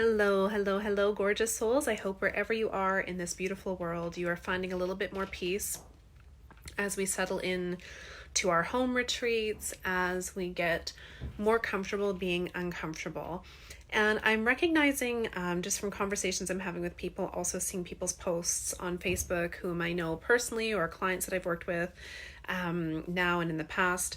Hello, gorgeous souls. I hope wherever you are in this beautiful world, you are finding a little bit more peace as we settle in to our home retreats, as we get more comfortable being uncomfortable. And I'm recognizing just from conversations I'm having with people, also seeing people's posts on Facebook, whom I know personally or clients that I've worked with now and in the past,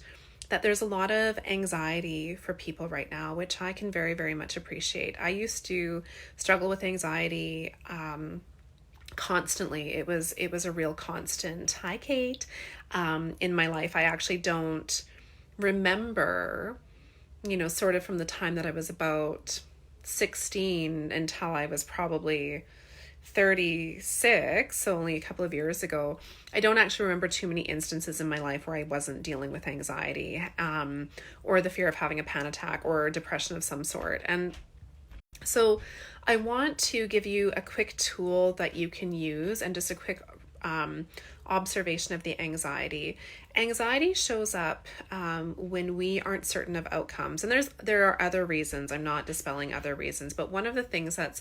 that there's a lot of anxiety for people right now, which I can very, very much appreciate. I used to struggle with anxiety constantly. It was a real constant. Hi, Kate. In my life, I actually don't remember, sort of from the time that I was about 16 until I was probably 36, so only a couple of years ago. I don't actually remember too many instances in my life where I wasn't dealing with anxiety or the fear of having a panic attack or depression of some sort. And so I want to give you a quick tool that you can use and just a quick observation of the anxiety. Anxiety shows up when we aren't certain of outcomes. And there are other reasons. I'm not dispelling other reasons, but one of the things that's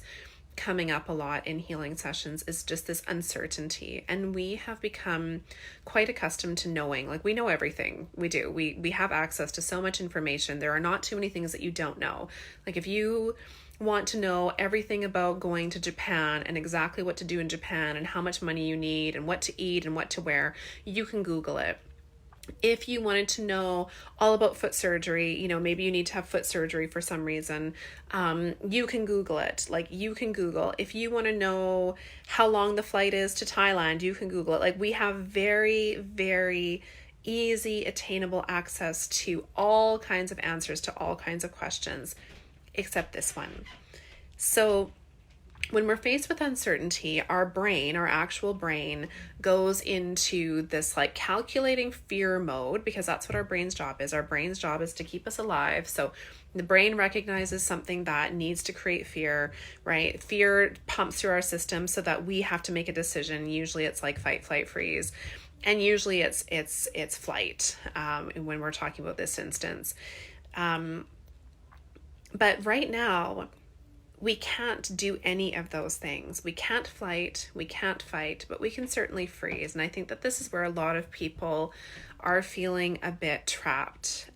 coming up a lot in healing sessions is just this uncertainty. And we have become quite accustomed to knowing, like we know everything. We do. We have access to so much information. There are not too many things that you don't know. Like if you want to know everything about going to Japan and exactly what to do in Japan and how much money you need and what to eat and what to wear, you can Google it. If you wanted to know all about foot surgery, maybe you need to have foot surgery for some reason, you can Google it. Like you can Google. If you want to know how long the flight is to Thailand, you can Google it. Like we have very, very easy, attainable access to all kinds of answers to all kinds of questions, except this one. So when we're faced with uncertainty, our brain, our actual brain, goes into this like calculating fear mode, because that's what our brain's job is. Our brain's job is to keep us alive. So the brain recognizes something that needs to create fear, right? Fear pumps through our system so that we have to make a decision. Usually it's like fight, flight, freeze. And usually it's flight when we're talking about this instance. But right now, we can't do any of those things. We can't flight, we can't fight, but we can certainly freeze. And I think that this is where a lot of people are feeling a bit trapped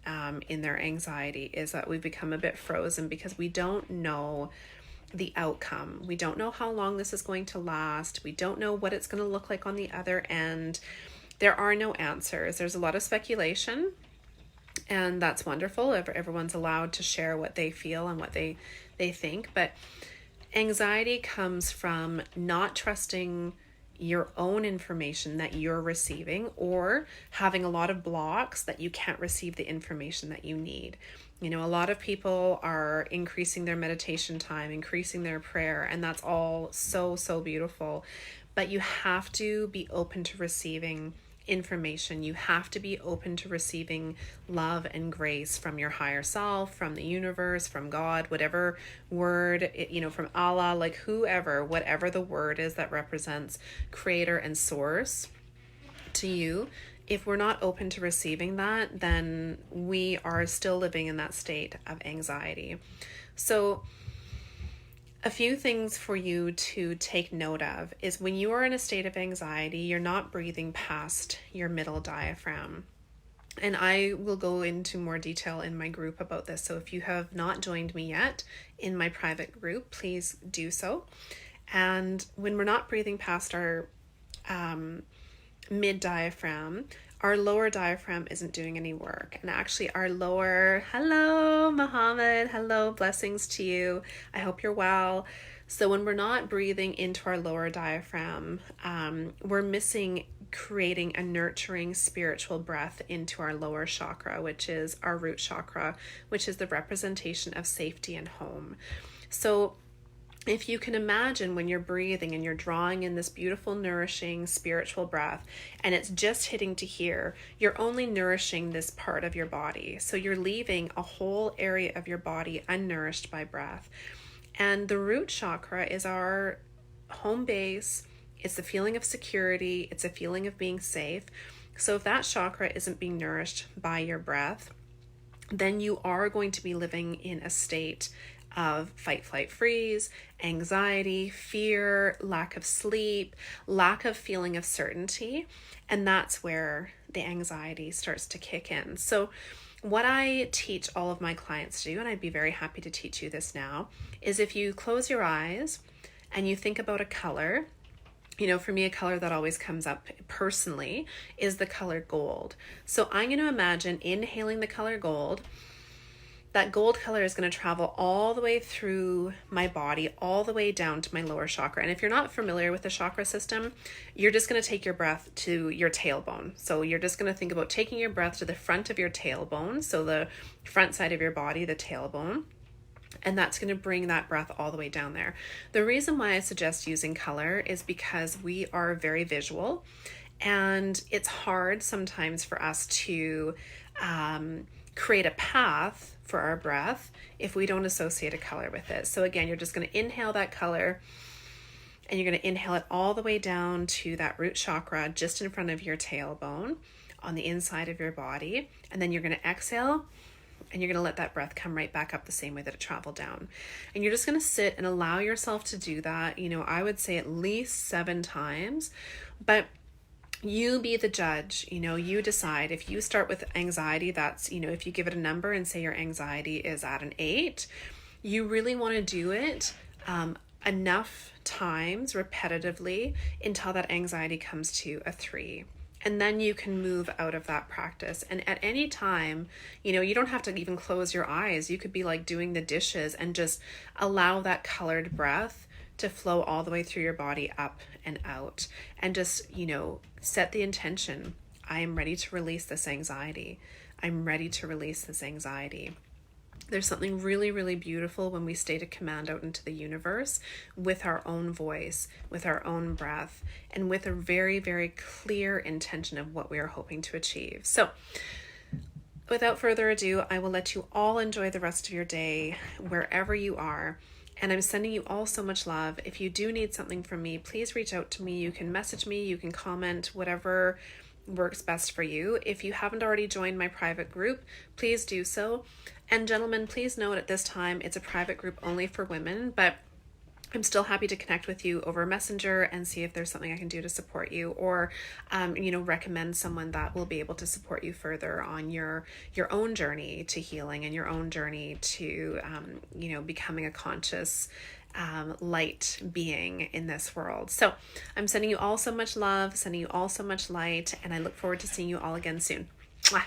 in their anxiety, is that we've become a bit frozen because we don't know the outcome. We don't know how long this is going to last. We don't know what it's going to look like on the other end. There are no answers. There's a lot of speculation, and that's wonderful. Everyone's allowed to share what they feel and what they think, but anxiety comes from not trusting your own information that you're receiving, or having a lot of blocks that you can't receive the information that you need. A lot of people are increasing their meditation time, increasing their prayer, and that's all so, so beautiful. But you have to be open to receiving information. You have to be open to receiving love and grace from your higher self, from the universe, from God, whatever word, from Allah, like whoever, whatever the word is that represents creator and source to you. If we're not open to receiving that, then we are still living in that state of anxiety. So a few things for you to take note of is when you are in a state of anxiety, you're not breathing past your middle diaphragm. And I will go into more detail in my group about this. So if you have not joined me yet in my private group, please do so. And when we're not breathing past our mid diaphragm, our lower diaphragm isn't doing any work. And actually hello, Muhammad. Hello, blessings to you. I hope you're well. So when we're not breathing into our lower diaphragm, we're missing creating a nurturing spiritual breath into our lower chakra, which is our root chakra, which is the representation of safety and home. So if you can imagine when you're breathing and you're drawing in this beautiful, nourishing spiritual breath, and it's just hitting to here, you're only nourishing this part of your body. So you're leaving a whole area of your body unnourished by breath. And the root chakra is our home base. It's the feeling of security. It's a feeling of being safe. So if that chakra isn't being nourished by your breath, then you are going to be living in a state of fight, flight, freeze, anxiety, fear, lack of sleep, lack of feeling of certainty. And that's where the anxiety starts to kick in. So what I teach all of my clients to do, and I'd be very happy to teach you this now, is if you close your eyes and you think about a color. For me, a color that always comes up personally is the color gold. So I'm going to imagine inhaling the color gold. That gold color is going to travel all the way through my body, all the way down to my lower chakra. And if you're not familiar with the chakra system, you're just going to take your breath to your tailbone. So you're just going to think about taking your breath to the front of your tailbone. So the front side of your body, the tailbone. And that's going to bring that breath all the way down there. The reason why I suggest using color is because we are very visual, and it's hard sometimes for us to create a path for our breath if we don't associate a color with it. So again, you're just going to inhale that color, and you're going to inhale it all the way down to that root chakra just in front of your tailbone on the inside of your body. And then you're going to exhale, and you're going to let that breath come right back up the same way that it traveled down. And you're just going to sit and allow yourself to do that. I would say at least 7 times, but you be the judge. You decide. If you start with anxiety, that's, if you give it a number and say your anxiety is at an 8, you really want to do it enough times repetitively until that anxiety comes to a 3. And then you can move out of that practice. And at any time, you don't have to even close your eyes. You could be like doing the dishes and just allow that colored breath to flow all the way through your body, up and out. And just, set the intention. I am ready to release this anxiety. I'm ready to release this anxiety. There's something really, really beautiful when we state a command out into the universe with our own voice, with our own breath, and with a very, very clear intention of what we are hoping to achieve. So without further ado, I will let you all enjoy the rest of your day wherever you are. And I'm sending you all so much love. If you do need something from me, please reach out to me. You can message me, you can comment, whatever works best for you. If you haven't already joined my private group, please do so. And gentlemen, please note at this time, it's a private group only for women, but I'm still happy to connect with you over Messenger and see if there's something I can do to support you, or, recommend someone that will be able to support you further on your own journey to healing and your own journey to, becoming a conscious, light being in this world. So I'm sending you all so much love, sending you all so much light, and I look forward to seeing you all again soon. Mwah.